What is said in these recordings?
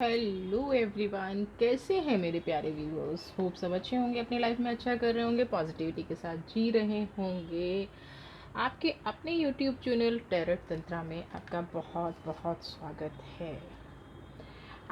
Hello everyone, कैसे हैं मेरे प्यारे व्यूअर्स। होप सब अच्छे होंगे, अपनी लाइफ में अच्छा कर रहे होंगे, पॉजिटिविटी के साथ जी रहे होंगे। आपके अपने यूट्यूब चैनल टैरोट तंत्रा में आपका बहुत बहुत स्वागत है।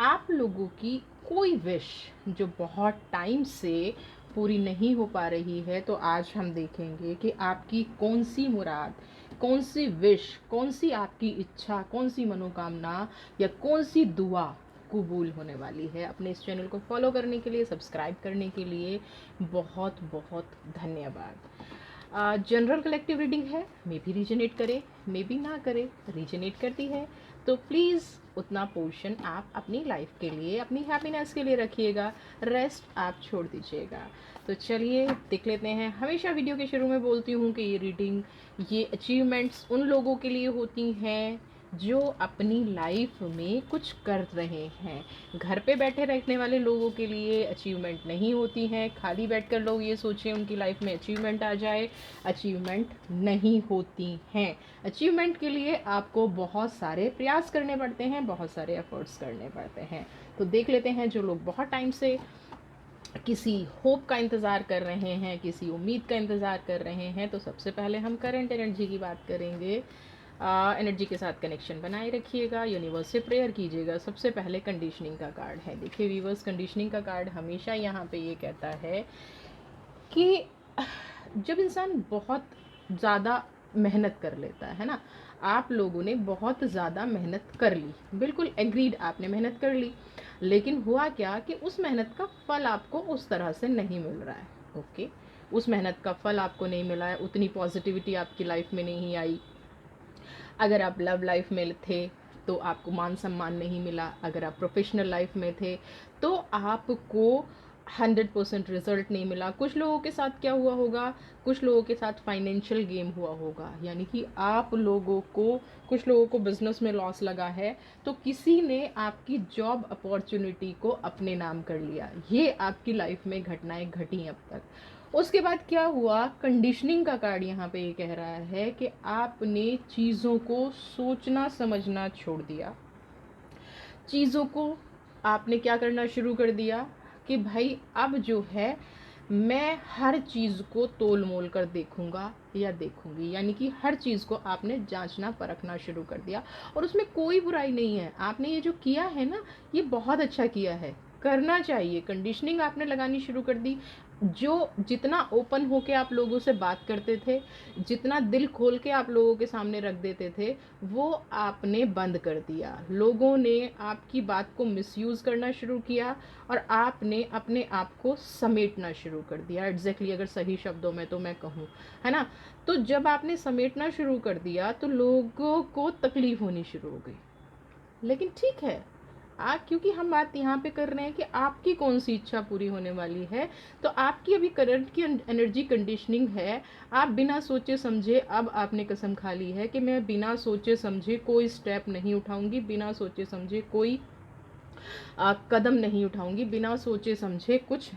आप लोगों की कोई विश जो बहुत टाइम से पूरी नहीं हो पा रही है, तो आज हम देखेंगे कि आपकी कौन सी मुराद, कौन सी विश, कौन सी आपकी इच्छा, कौन सी मनोकामना या कौन सी दुआ कबूल होने वाली है। अपने इस चैनल को फॉलो करने के लिए, सब्सक्राइब करने के लिए बहुत बहुत धन्यवाद। जनरल कलेक्टिव रीडिंग है, मे भी रीजनेट करे, मे भी ना करे। रीजनेट करती है तो प्लीज़ उतना पोर्शन आप अपनी लाइफ के लिए, अपनी हैप्पीनेस के लिए रखिएगा, रेस्ट आप छोड़ दीजिएगा। तो चलिए देख लेते हैं। हमेशा वीडियो के शुरू में बोलती हूँ कि ये रीडिंग, ये अचीवमेंट्स उन लोगों के लिए होती हैं जो अपनी लाइफ में कुछ कर रहे हैं। घर पे बैठे रहने वाले लोगों के लिए अचीवमेंट नहीं होती हैं। खाली बैठकर लोग ये सोचें उनकी लाइफ में अचीवमेंट आ जाए, अचीवमेंट नहीं होती हैं। अचीवमेंट के लिए आपको बहुत सारे प्रयास करने पड़ते हैं, बहुत सारे एफर्ट्स करने पड़ते हैं। तो देख लेते हैं, जो लोग बहुत टाइम से किसी होप का इंतज़ार कर रहे हैं, किसी उम्मीद का इंतज़ार कर रहे हैं, तो सबसे पहले हम करंट एनर्जी की बात करेंगे। एनर्जी के साथ कनेक्शन बनाए रखिएगा, यूनिवर्स से प्रेयर कीजिएगा। सबसे पहले कंडीशनिंग का कार्ड है। देखिए व्यूवर्स, कंडीशनिंग का कार्ड हमेशा यहाँ पे ये कहता है कि जब इंसान बहुत ज़्यादा मेहनत कर लेता है ना, आप लोगों ने बहुत ज़्यादा मेहनत कर ली, बिल्कुल एग्रीड, आपने मेहनत कर ली, लेकिन हुआ क्या कि उस मेहनत का फल आपको उस तरह से नहीं मिल रहा है। ओके, उस मेहनत का फल आपको नहीं मिला है, उतनी पॉजिटिविटी आपकी लाइफ में नहीं आई। अगर आप लव लाइफ में थे तो आपको मान सम्मान नहीं मिला। अगर आप प्रोफेशनल लाइफ में थे तो आपको 100% रिजल्ट नहीं मिला। कुछ लोगों के साथ क्या हुआ होगा, कुछ लोगों के साथ फाइनेंशियल गेम हुआ होगा, यानी कि आप लोगों को, कुछ लोगों को बिजनेस में लॉस लगा है, तो किसी ने आपकी जॉब अपॉर्चुनिटी को अपने नाम कर लिया। ये आपकी लाइफ में घटनाएं घटी अब तक। उसके बाद क्या हुआ, कंडीशनिंग का कार्ड यहाँ पे ये कह रहा है कि आपने चीज़ों को सोचना समझना छोड़ दिया। चीज़ों को आपने क्या करना शुरू कर दिया कि भाई अब जो है मैं हर चीज़ को तोल मोल कर देखूंगा या देखूंगी, यानी कि हर चीज़ को आपने जांचना परखना शुरू कर दिया। और उसमें कोई बुराई नहीं है, आपने ये जो किया है ना, ये बहुत अच्छा किया है, करना चाहिए। कंडीशनिंग आपने लगानी शुरू कर दी। जो जितना ओपन होके आप लोगों से बात करते थे, जितना दिल खोल के आप लोगों के सामने रख देते थे, वो आपने बंद कर दिया। लोगों ने आपकी बात को मिसयूज़ करना शुरू किया और आपने अपने आप को समेटना शुरू कर दिया। एग्जैक्टली अगर सही शब्दों में तो मैं कहूँ, है ना। तो जब आपने समेटना शुरू कर दिया तो लोगों को तकलीफ होनी शुरू हो गई। लेकिन ठीक है, क्योंकि हम बात यहाँ पे कर रहे हैं कि आपकी कौन सी इच्छा पूरी होने वाली है, तो आपकी अभी करंट की एनर्जी कंडीशनिंग है। आप बिना सोचे समझे, अब आपने कसम खा ली है कि मैं बिना सोचे समझे कोई स्टेप नहीं उठाऊंगी, बिना सोचे समझे कोई कदम नहीं उठाऊंगी, बिना सोचे समझे कुछ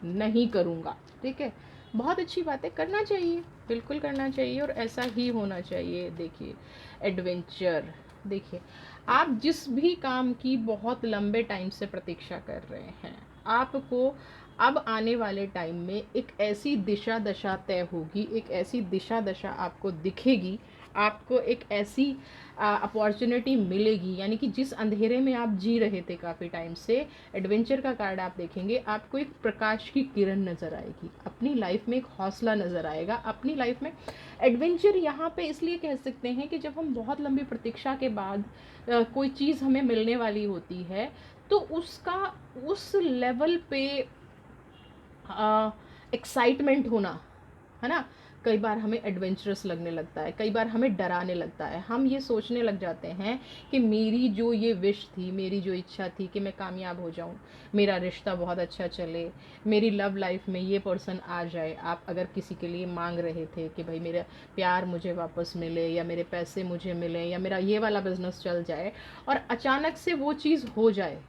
नहीं करूँगा। ठीक है, बहुत अच्छी बात है, करना चाहिए, बिल्कुल करना चाहिए और ऐसा ही होना चाहिए। देखिए एडवेंचर, देखिए आप जिस भी काम की बहुत लंबे टाइम से प्रतीक्षा कर रहे हैं, आपको अब आने वाले टाइम में एक ऐसी दिशा दशा तय होगी, एक ऐसी दिशा दशा आपको दिखेगी, आपको एक ऐसी अपॉर्चुनिटी मिलेगी, यानी कि जिस अंधेरे में आप जी रहे थे काफ़ी टाइम से, एडवेंचर का कार्ड आप देखेंगे, आपको एक प्रकाश की किरण नज़र आएगी, अपनी लाइफ में एक हौसला नज़र आएगा अपनी लाइफ में। एडवेंचर यहाँ पे इसलिए कह सकते हैं कि जब हम बहुत लंबी प्रतीक्षा के बाद कोई चीज़ हमें मिलने वाली होती है, तो उसका उस लेवल पे एक्साइटमेंट होना, है ना, कई बार हमें एडवेंचरस लगने लगता है, कई बार हमें डराने लगता है। हम ये सोचने लग जाते हैं कि मेरी जो ये विश थी, मेरी जो इच्छा थी कि मैं कामयाब हो जाऊं, मेरा रिश्ता बहुत अच्छा चले, मेरी लव लाइफ में ये पर्सन आ जाए। आप अगर किसी के लिए मांग रहे थे कि भाई मेरा प्यार मुझे वापस मिले, या मेरे पैसे मुझे मिले, या मेरा ये वाला बिजनेस चल जाए, और अचानक से वो चीज़ हो जाए,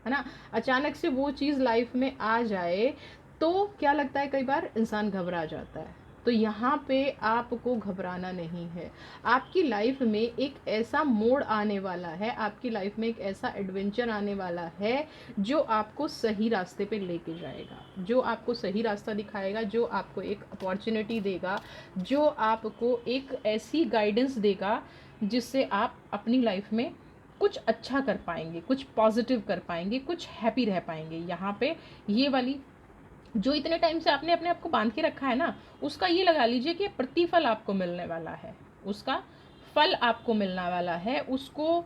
है ना, अचानक से वो चीज़ लाइफ में आ जाए, तो क्या लगता है, कई बार इंसान घबरा जाता है। तो यहाँ पे आपको घबराना नहीं है। आपकी लाइफ में एक ऐसा मोड़ आने वाला है, आपकी लाइफ में एक ऐसा एडवेंचर आने वाला है जो आपको सही रास्ते पे लेके जाएगा, जो आपको सही रास्ता दिखाएगा, जो आपको एक अपॉर्चुनिटी देगा, जो आपको एक ऐसी गाइडेंस देगा जिससे आप अपनी लाइफ में कुछ अच्छा कर पाएंगे, कुछ पॉजिटिव कर पाएंगे, कुछ हैप्पी रह पाएंगे। यहाँ पे ये वाली जो इतने टाइम से आपने अपने आप को बांध के रखा है ना, उसका ये लगा लीजिए कि प्रतिफल आपको मिलने वाला है, उसका फल आपको मिलने वाला है। उसको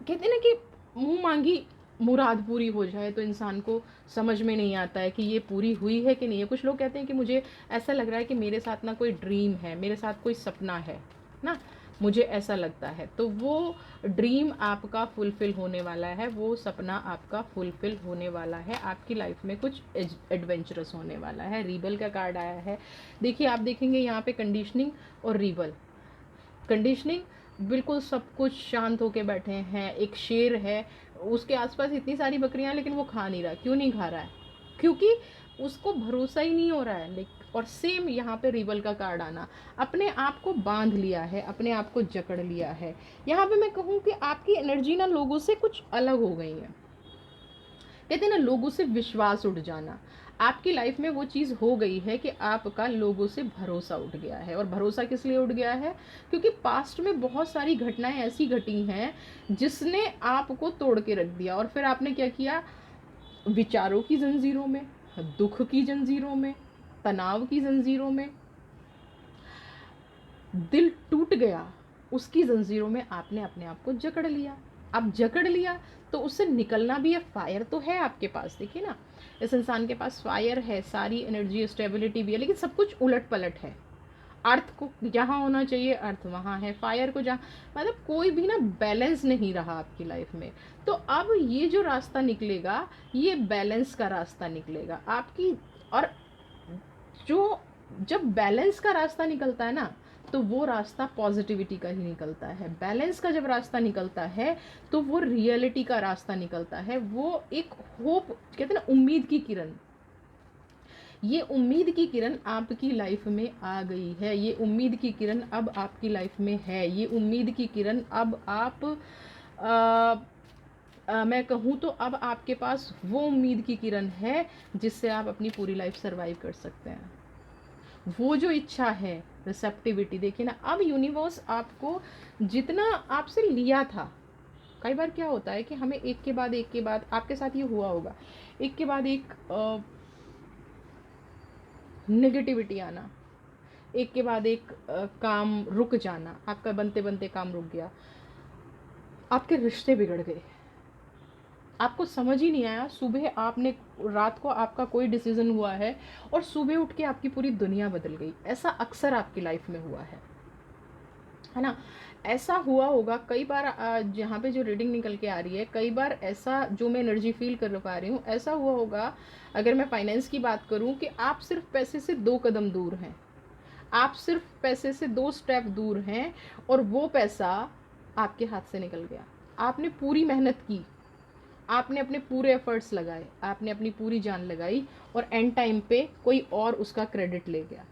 कहते हैं ना कि मुंह मांगी मुराद पूरी हो जाए तो इंसान को समझ में नहीं आता है कि ये पूरी हुई है कि नहीं है। कुछ लोग कहते हैं कि मुझे ऐसा लग रहा है कि मेरे साथ ना कोई ड्रीम है, मेरे साथ कोई सपना है ना, मुझे ऐसा लगता है। तो वो ड्रीम आपका फुलफिल होने वाला है, वो सपना आपका फुलफिल होने वाला है, आपकी लाइफ में कुछ एडवेंचरस होने वाला है। रीबल का कार्ड आया है। देखिए, आप देखेंगे यहाँ पे कंडीशनिंग और रीबल। कंडीशनिंग, बिल्कुल सब कुछ शांत होके बैठे हैं, एक शेर है, उसके आसपास इतनी सारी बकरियां, लेकिन वो खा नहीं रहा। क्यों नहीं खा रहा है? क्योंकि उसको भरोसा ही नहीं हो रहा है। लेकिन और सेम यहाँ पे रिबल का कार्ड आना, अपने आप को बांध लिया है, अपने आप को जकड़ लिया है। यहाँ पे मैं कहूँ कि आपकी एनर्जी ना लोगों से कुछ अलग हो गई है। कहते हैं ना, लोगों से विश्वास उठ जाना। आपकी लाइफ में वो चीज़ हो गई है कि आपका लोगों से भरोसा उठ गया है। और भरोसा किस लिए उठ गया है? क्योंकि पास्ट में बहुत सारी घटनाएं ऐसी घटी हैं जिसने आपको तोड़ के रख दिया, और फिर आपने क्या किया? विचारों की जंजीरों में, दुख की जंजीरों में, तनाव की जंजीरों में दिल टूट गया, उसकी जंजीरों में आपने अपने आप को जकड़ लिया। अब जकड़ लिया तो उससे निकलना भी है। फायर तो है आपके पास, देखिए ना, इस इंसान के पास फायर है, सारी एनर्जी स्टेबिलिटी भी है, लेकिन सब कुछ उलट पलट है। अर्थ को जहाँ होना चाहिए अर्थ वहाँ है, फायर को जहाँ, मतलब कोई भी ना बैलेंस नहीं रहा आपकी लाइफ में। तो अब ये जो रास्ता निकलेगा, ये बैलेंस का रास्ता निकलेगा आपकी। और जो जब बैलेंस का रास्ता निकलता है ना, तो वो रास्ता पॉजिटिविटी का ही निकलता है। बैलेंस का जब रास्ता निकलता है तो वो रियलिटी का रास्ता निकलता है। वो एक होप, कहते हैं ना, उम्मीद की किरण। ये उम्मीद की किरण आपकी लाइफ में आ गई है, ये उम्मीद की किरण अब आपकी लाइफ में है। ये उम्मीद की किरण अब आप मैं कहूँ तो अब आपके पास वो उम्मीद की किरण है जिससे आप अपनी पूरी लाइफ सरवाइव कर सकते हैं। वो जो इच्छा है, रिसेप्टिविटी, देखिए ना, अब यूनिवर्स आपको जितना आपसे लिया था, कई बार क्या होता है कि हमें एक के बाद एक के बाद, आपके साथ ये हुआ होगा, एक के बाद एक नेगेटिविटी आना, एक के बाद एक काम रुक जाना, आपका बनते बनते काम रुक गया, आपके रिश्ते बिगड़ गए, आपको समझ ही नहीं आया। सुबह आपने, रात को आपका कोई डिसीजन हुआ है और सुबह उठ के आपकी पूरी दुनिया बदल गई। ऐसा अक्सर आपकी लाइफ में हुआ है ना? ऐसा हुआ होगा कई बार। जहाँ पे जो रीडिंग निकल के आ रही है, कई बार ऐसा, जो मैं एनर्जी फील कर पा रही हूँ, ऐसा हुआ होगा, अगर मैं फाइनेंस की बात करूँ, कि आप सिर्फ पैसे से 2 कदम दूर हैं, आप सिर्फ पैसे से 2 स्टेप दूर हैं, और वो पैसा आपके हाथ से निकल गया। आपने पूरी मेहनत की, आपने अपने पूरे एफर्ट्स लगाए, आपने अपनी पूरी जान लगाई, और एंड टाइम पे कोई और उसका क्रेडिट ले गया।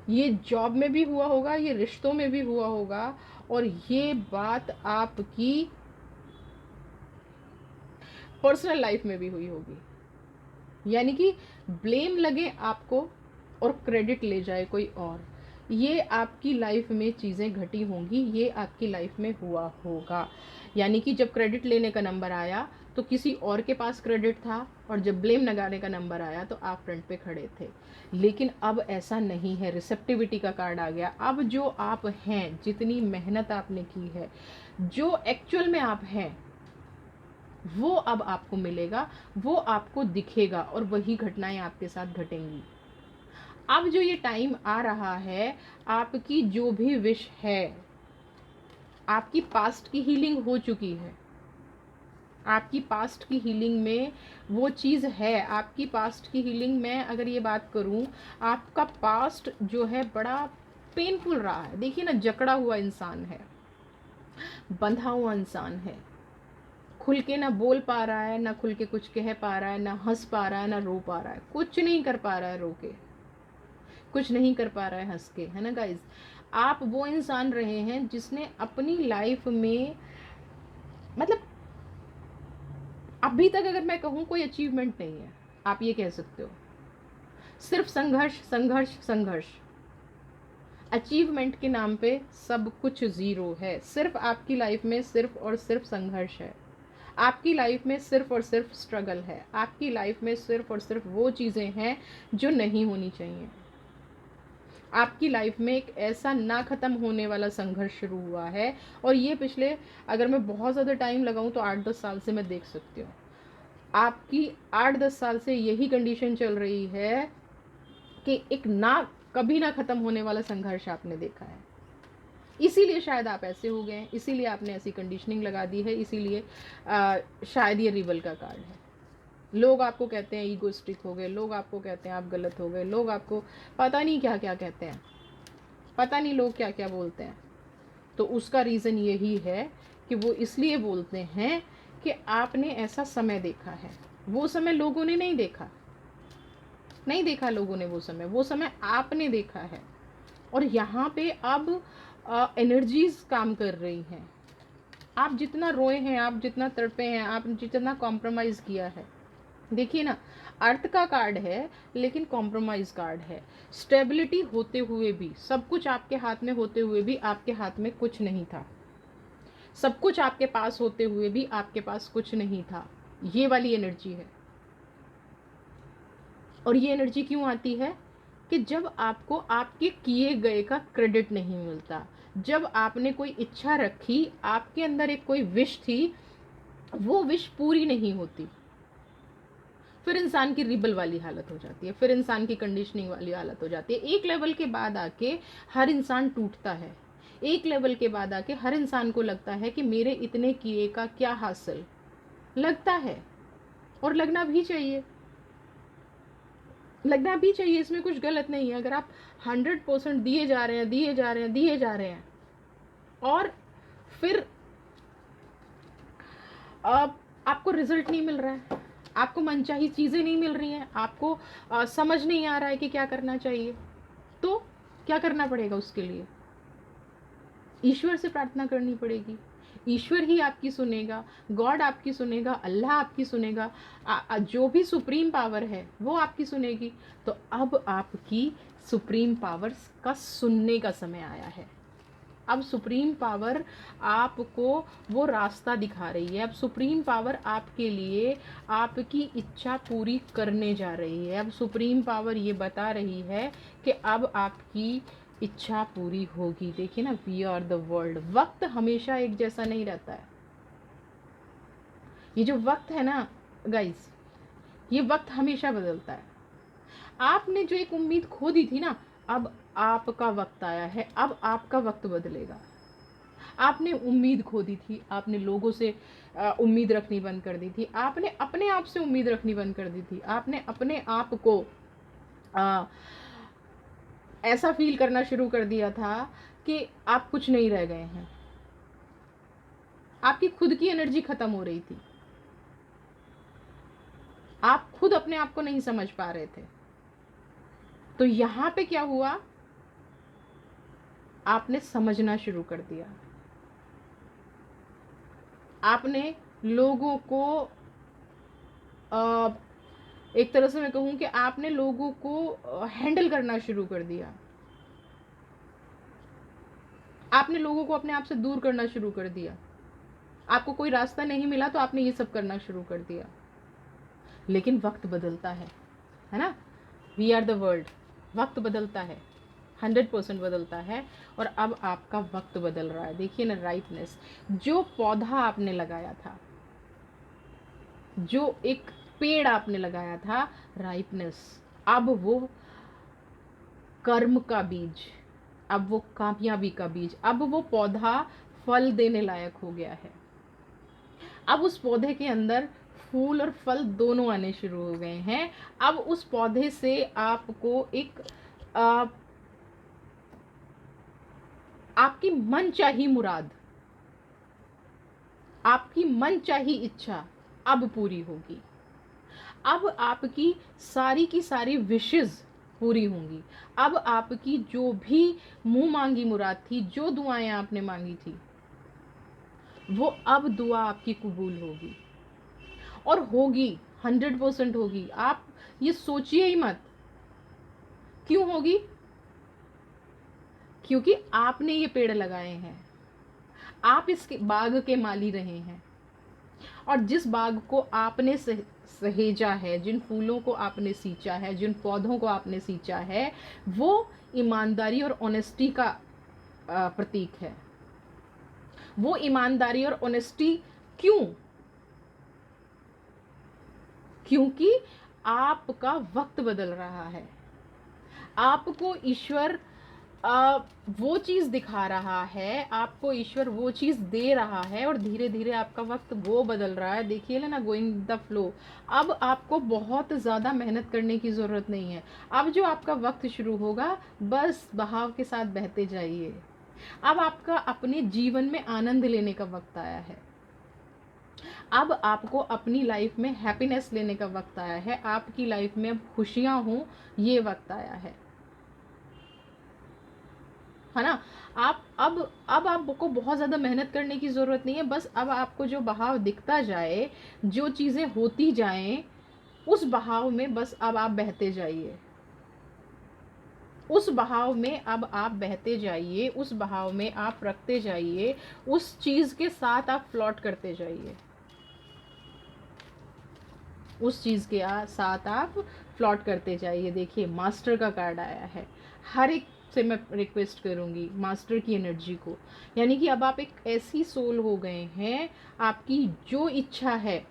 ये जॉब में भी हुआ होगा, ये रिश्तों में भी हुआ होगा, और ये बात आपकी पर्सनल लाइफ में भी हुई होगी। यानी कि ब्लेम लगे आपको और क्रेडिट ले जाए कोई और। ये आपकी लाइफ में चीज़ें घटी होंगी, ये आपकी लाइफ में हुआ होगा। यानी कि जब क्रेडिट लेने का नंबर आया तो किसी और के पास क्रेडिट था, और जब ब्लेम लगाने का नंबर आया तो आप फ्रंट पे खड़े थे। लेकिन अब ऐसा नहीं है, रिसेप्टिविटी का कार्ड आ गया। अब जो आप हैं, जितनी मेहनत आपने की है, जो एक्चुअल में आप हैं, वो अब आपको मिलेगा, वो आपको दिखेगा, और वही घटनाएं आपके साथ घटेंगी। अब जो ये टाइम आ रहा है, आपकी जो भी विश है, आपकी पास्ट की हीलिंग हो चुकी है, आपकी पास्ट की हीलिंग में वो चीज़ है। आपकी पास्ट की हीलिंग में अगर ये बात करूं, आपका पास्ट जो है बड़ा पेनफुल रहा है। देखिए ना, जकड़ा हुआ इंसान है, बंधा हुआ इंसान है, खुल के ना बोल पा रहा है, ना खुल के कुछ कह पा रहा है, ना हंस पा रहा है, ना रो पा रहा है, कुछ नहीं कर पा रहा है रो के, कुछ नहीं कर पा रहा है हंस के, है ना गाइज। आप वो इंसान रहे हैं जिसने अपनी लाइफ में, मतलब अभी तक अगर मैं कहूँ कोई अचीवमेंट नहीं है, आप ये कह सकते हो। सिर्फ संघर्ष संघर्ष संघर्ष। अचीवमेंट के नाम पे सब कुछ ज़ीरो है। सिर्फ आपकी लाइफ में सिर्फ और सिर्फ संघर्ष है। आपकी लाइफ में सिर्फ और सिर्फ स्ट्रगल है। आपकी लाइफ में सिर्फ और सिर्फ वो चीज़ें हैं जो नहीं होनी चाहिए। आपकी लाइफ में एक ऐसा ना ख़त्म होने वाला संघर्ष शुरू हुआ है, और ये पिछले, अगर मैं बहुत ज़्यादा टाइम लगाऊं तो 8-10 साल से मैं देख सकती हूँ। आपकी 8-10 साल से यही कंडीशन चल रही है कि एक ना कभी ना ख़त्म होने वाला संघर्ष आपने देखा है। इसीलिए शायद आप ऐसे हो गए, इसीलिए आपने ऐसी कंडीशनिंग लगा दी है, इसीलिए शायद ये रिबल का कार्ड है। लोग आपको कहते हैं ईगोइस्टिक हो गए, लोग आपको कहते हैं आप गलत हो गए, लोग आपको पता नहीं क्या क्या कहते हैं, पता नहीं लोग क्या क्या बोलते हैं। तो उसका रीज़न यही है कि वो इसलिए बोलते हैं कि आपने ऐसा समय देखा है। वो समय लोगों ने नहीं देखा, नहीं देखा लोगों ने, वो समय आपने देखा है। और यहाँ पे अब एनर्जीज काम कर रही हैं। आप जितना रोए हैं, आप जितना तड़पे हैं, आप जितना कॉम्प्रोमाइज़ किया है, देखिए ना, अर्थ का कार्ड है लेकिन कॉम्प्रोमाइज कार्ड है। स्टेबिलिटी होते हुए भी, सब कुछ आपके हाथ में होते हुए भी आपके हाथ में कुछ नहीं था। सब कुछ आपके पास होते हुए भी आपके पास कुछ नहीं था। ये वाली एनर्जी है। और ये एनर्जी क्यों आती है कि जब आपको आपके किए गए का क्रेडिट नहीं मिलता, जब आपने कोई इच्छा रखी, आपके अंदर एक कोई विश थी, वो विश पूरी नहीं होती, फिर इंसान की रिबल वाली हालत हो जाती है, फिर इंसान की कंडीशनिंग वाली हालत हो जाती है। एक लेवल के बाद आके हर इंसान टूटता है। एक लेवल के बाद आके हर इंसान को लगता है कि मेरे इतने किए का क्या हासिल, लगता है। और लगना भी चाहिए, लगना भी चाहिए, इसमें कुछ गलत नहीं है। अगर आप 100% दिए जा रहे हैं, दिए जा रहे हैं, दिए जा रहे हैं, और फिर आपको रिजल्ट नहीं मिल रहा है, आपको मनचाही चीज़ें नहीं मिल रही हैं, आपको समझ नहीं आ रहा है कि क्या करना चाहिए, तो क्या करना पड़ेगा उसके लिए? ईश्वर से प्रार्थना करनी पड़ेगी। ईश्वर ही आपकी सुनेगा, गॉड आपकी सुनेगा, अल्लाह आपकी सुनेगा, जो भी सुप्रीम पावर है वो आपकी सुनेगी। तो अब आपकी सुप्रीम पावर्स का सुनने का समय आया है। अब सुप्रीम पावर आपको वो रास्ता दिखा रही है। अब सुप्रीम पावर आपके लिए आपकी इच्छा पूरी करने जा रही है। अब सुप्रीम पावर ये बता रही है कि अब आपकी इच्छा पूरी होगी। देखिए ना, वी आर द वर्ल्ड। वक्त हमेशा एक जैसा नहीं रहता है। ये जो वक्त है ना गाइस, ये वक्त हमेशा बदलता है। आपने जो एक उम्मीद खो दी थी ना, अब आपका वक्त आया है, अब आपका वक्त बदलेगा। आपने उम्मीद खो दी थी, आपने लोगों से उम्मीद रखनी बंद कर दी थी, आपने अपने आप से उम्मीद रखनी बंद कर दी थी, आपने अपने आप को ऐसा फील करना शुरू कर दिया था कि आप कुछ नहीं रह गए हैं। आपकी खुद की एनर्जी खत्म हो रही थी, आप खुद अपने आप को नहीं समझ पा रहे थे। तो यहां पे क्या हुआ, आपने समझना शुरू कर दिया। आपने लोगों को एक तरह से मैं कहूँ कि आपने लोगों को हैंडल करना शुरू कर दिया। आपने लोगों को अपने आप से दूर करना शुरू कर दिया। आपको कोई रास्ता नहीं मिला तो आपने ये सब करना शुरू कर दिया। लेकिन वक्त बदलता है ना, वी आर द वर्ल्ड। वक्त बदलता है, 100% बदलता है। और अब आपका वक्त बदल रहा है। देखिए ना, राइटनेस, जो पौधा आपने लगाया था, जो एक पेड़ आपने लगाया था, राइटनेस, अब वो कर्म का बीज, अब वो कामयाबी का बीज, अब वो पौधा फल देने लायक हो गया है। अब उस पौधे के अंदर फूल और फल दोनों आने शुरू हो गए हैं। अब उस पौधे से आपको एक आपकी मनचाही मुराद, आपकी मनचाही इच्छा अब पूरी होगी। अब आपकी सारी की सारी विशेज़ पूरी होंगी। अब आपकी जो भी मुंह मांगी मुराद थी, जो दुआएं आपने मांगी थी, वो अब दुआ आपकी कबूल होगी, और होगी, 100% होगी। आप ये सोचिए ही मत। क्यों होगी? क्योंकि आपने ये पेड़ लगाए हैं, आप इस बाग के माली रहे हैं, और जिस बाग को आपने सहेजा है, जिन फूलों को आपने सींचा है, जिन पौधों को आपने सींचा है, वो ईमानदारी और ऑनेस्टी का प्रतीक है। वो ईमानदारी और ऑनेस्टी क्यों? क्योंकि आपका वक्त बदल रहा है। आपको ईश्वर वो चीज़ दिखा रहा है, आपको ईश्वर वो चीज़ दे रहा है, और धीरे धीरे आपका वक्त वो बदल रहा है। देखिए ना, गोइंग द फ्लो। अब आपको बहुत ज़्यादा मेहनत करने की ज़रूरत नहीं है। अब जो आपका वक्त शुरू होगा, बस बहाव के साथ बहते जाइए। अब आपका अपने जीवन में आनंद लेने का वक्त आया है। अब आपको अपनी लाइफ में हैप्पीनेस लेने का वक्त आया है। आपकी लाइफ में अब खुशियाँ हों, ये वक्त आया है ना। अब आपको बहुत ज़्यादा मेहनत करने की ज़रूरत नहीं है। बस अब आपको जो बहाव दिखता जाए, जो चीज़ें होती जाएं, उस बहाव में बस अब आप बहते जाइए। उस बहाव में अब आप बहते जाइए, उस बहाव में आप रखते जाइए, उस चीज़ के साथ आप फ्लॉट करते जाइए, उस चीज़ के साथ आप फ्लॉट करते जाइए। देखिए, मास्टर का कार्ड आया है। हर एक से मैं रिक्वेस्ट करूँगी मास्टर की एनर्जी को, यानी कि अब आप एक ऐसी सोल हो गए हैं, आपकी जो इच्छा है,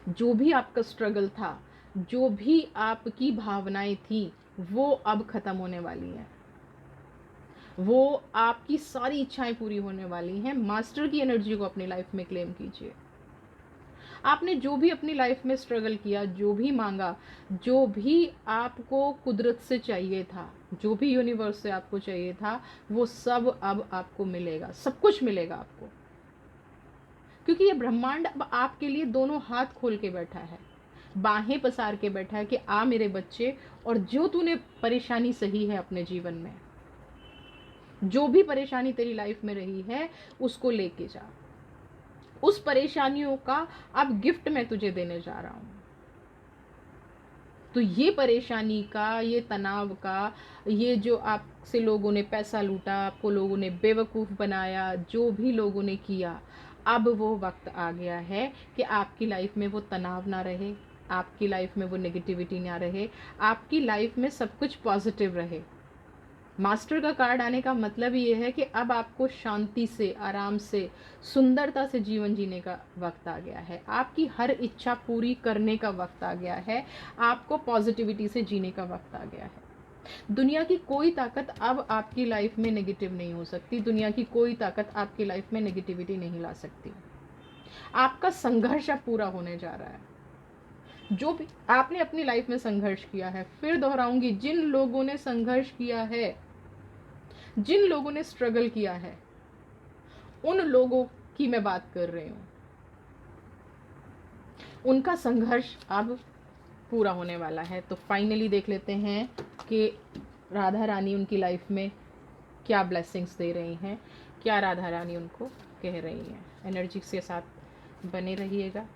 जो भी आपका स्ट्रगल था, जो भी आपकी भावनाएं थी, वो अब ख़त्म होने वाली हैं। वो आपकी सारी इच्छाएं पूरी होने वाली हैं। मास्टर की एनर्जी को अपनी लाइफ में क्लेम कीजिए। आपने जो भी अपनी लाइफ में स्ट्रगल किया, जो भी मांगा, जो भी आपको कुदरत से चाहिए था, जो भी यूनिवर्स से आपको चाहिए था, वो सब अब आपको मिलेगा। सब कुछ मिलेगा आपको, क्योंकि ये ब्रह्मांड अब आपके लिए दोनों हाथ खोल के बैठा है, बाहें पसार के बैठा है कि आ मेरे बच्चे, और जो तूने परेशानी सही है अपने जीवन में, जो भी परेशानी तेरी लाइफ में रही है, उसको लेके जा। उस परेशानियों का अब गिफ्ट मैं तुझे देने जा रहा हूँ। तो ये परेशानी का, ये तनाव का, ये जो आपसे लोगों ने पैसा लूटा, आपको लोगों ने बेवकूफ़ बनाया, जो भी लोगों ने किया, अब वो वक्त आ गया है कि आपकी लाइफ में वो तनाव ना रहे, आपकी लाइफ में वो नेगेटिविटी ना रहे, आपकी लाइफ में सब कुछ पॉजिटिव रहे। मास्टर का कार्ड आने का मतलब ये है कि अब आपको शांति से, आराम से, सुंदरता से जीवन जीने का वक्त आ गया है। आपकी हर इच्छा पूरी करने का वक्त आ गया है। आपको पॉजिटिविटी से जीने का वक्त आ गया है। दुनिया की कोई ताकत अब आपकी लाइफ में नेगेटिव नहीं हो सकती। दुनिया की कोई ताकत आपकी लाइफ में नेगेटिविटी नहीं ला सकती। आपका संघर्ष अब पूरा होने जा रहा है। जो भी आपने अपनी लाइफ में संघर्ष किया है, फिर दोहराऊंगी, जिन लोगों ने संघर्ष किया है, जिन लोगों ने स्ट्रगल किया है, उन लोगों की मैं बात कर रही हूँ। उनका संघर्ष अब पूरा होने वाला है। तो फाइनली देख लेते हैं कि राधा रानी उनकी लाइफ में क्या ब्लेसिंग्स दे रही हैं, क्या राधा रानी उनको कह रही हैं। एनर्जी के साथ बने रहिएगा।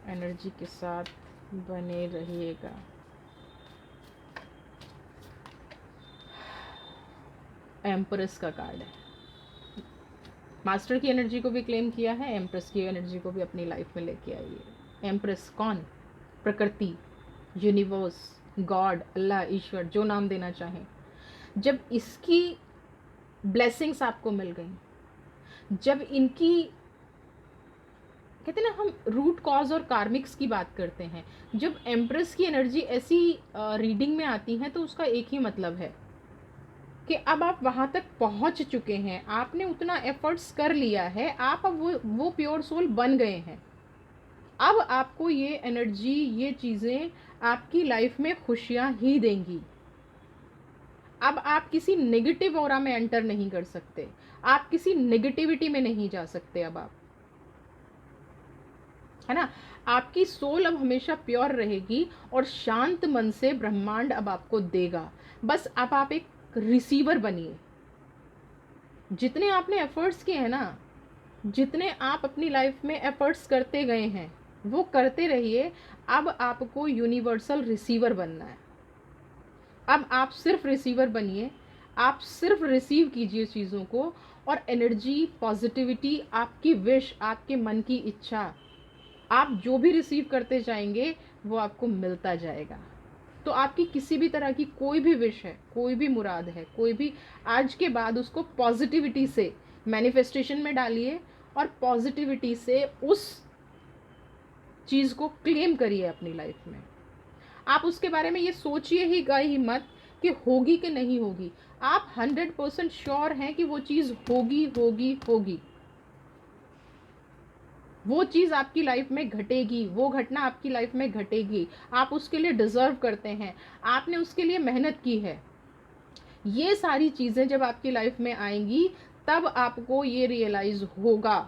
एनर्जी के साथ बने रहिएगा। एम्प्रेस का कार्ड है। मास्टर की एनर्जी को भी क्लेम किया है, एम्प्रेस की एनर्जी को भी अपनी लाइफ में लेके आइए। एम्प्रेस कौन? प्रकृति, यूनिवर्स, गॉड, अल्लाह, ईश्वर, जो नाम देना चाहें। जब इसकी ब्लेसिंग्स आपको मिल गई, जब इनकी, कहते हैं ना, हम रूट कॉज और कार्मिक्स की बात करते हैं, जब एम्प्रेस की एनर्जी ऐसी रीडिंग में आती है, तो उसका एक ही मतलब है कि अब आप वहाँ तक पहुँच चुके हैं, आपने उतना एफर्ट्स कर लिया है, आप अब वो प्योर सोल बन गए हैं। अब आपको ये एनर्जी, ये चीज़ें आपकी लाइफ में खुशियाँ ही देंगी। अब आप किसी नेगेटिव ऑरा में एंटर नहीं कर सकते, आप किसी नेगेटिविटी में नहीं जा सकते। अब आप, है ना, आपकी सोल अब हमेशा प्योर रहेगी और शांत मन से ब्रह्मांड अब आपको देगा। बस अब आप एक रिसीवर बनिए। जितने आपने एफर्ट्स किए हैं ना, जितने आप अपनी लाइफ में एफर्ट्स करते गए हैं वो करते रहिए। अब आपको यूनिवर्सल रिसीवर बनना है। अब आप सिर्फ रिसीवर बनिए, आप सिर्फ रिसीव कीजिए चीज़ों को, और एनर्जी, पॉजिटिविटी, आपकी विश, आपके मन की इच्छा, आप जो भी रिसीव करते जाएंगे वो आपको मिलता जाएगा। तो आपकी किसी भी तरह की कोई भी विश है, कोई भी मुराद है, कोई भी, आज के बाद उसको पॉजिटिविटी से मैनिफेस्टेशन में डालिए और पॉजिटिविटी से उस चीज़ को क्लेम करिए अपनी लाइफ में। आप उसके बारे में ये सोचिए ही मत कि होगी कि नहीं होगी। आप 100% श्योर हैं कि वो चीज़ होगी होगी होगी। वो चीज़ आपकी लाइफ में घटेगी, वो घटना आपकी लाइफ में घटेगी। आप उसके लिए डिज़र्व करते हैं, आपने उसके लिए मेहनत की है। ये सारी चीज़ें जब आपकी लाइफ में आएंगी तब आपको ये रियलाइज़ होगा,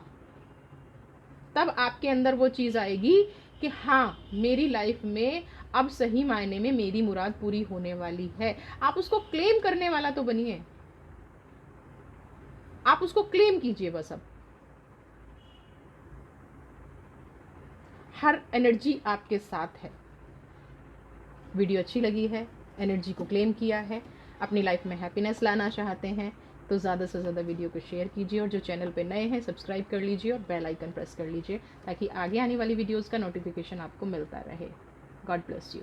तब आपके अंदर वो चीज़ आएगी कि हाँ, मेरी लाइफ में अब सही मायने में मेरी मुराद पूरी होने वाली है। आप उसको क्लेम करने वाला तो बनिए, आप उसको क्लेम कीजिए बस। अब हर एनर्जी आपके साथ है। वीडियो अच्छी लगी है, एनर्जी को क्लेम किया है, अपनी लाइफ में हैप्पीनेस लाना चाहते हैं तो ज़्यादा से ज़्यादा वीडियो को शेयर कीजिए, और जो चैनल पे नए हैं सब्सक्राइब कर लीजिए और बेल आइकन प्रेस कर लीजिए ताकि आगे आने वाली वीडियोज़ का नोटिफिकेशन आपको मिलता रहे। God bless you.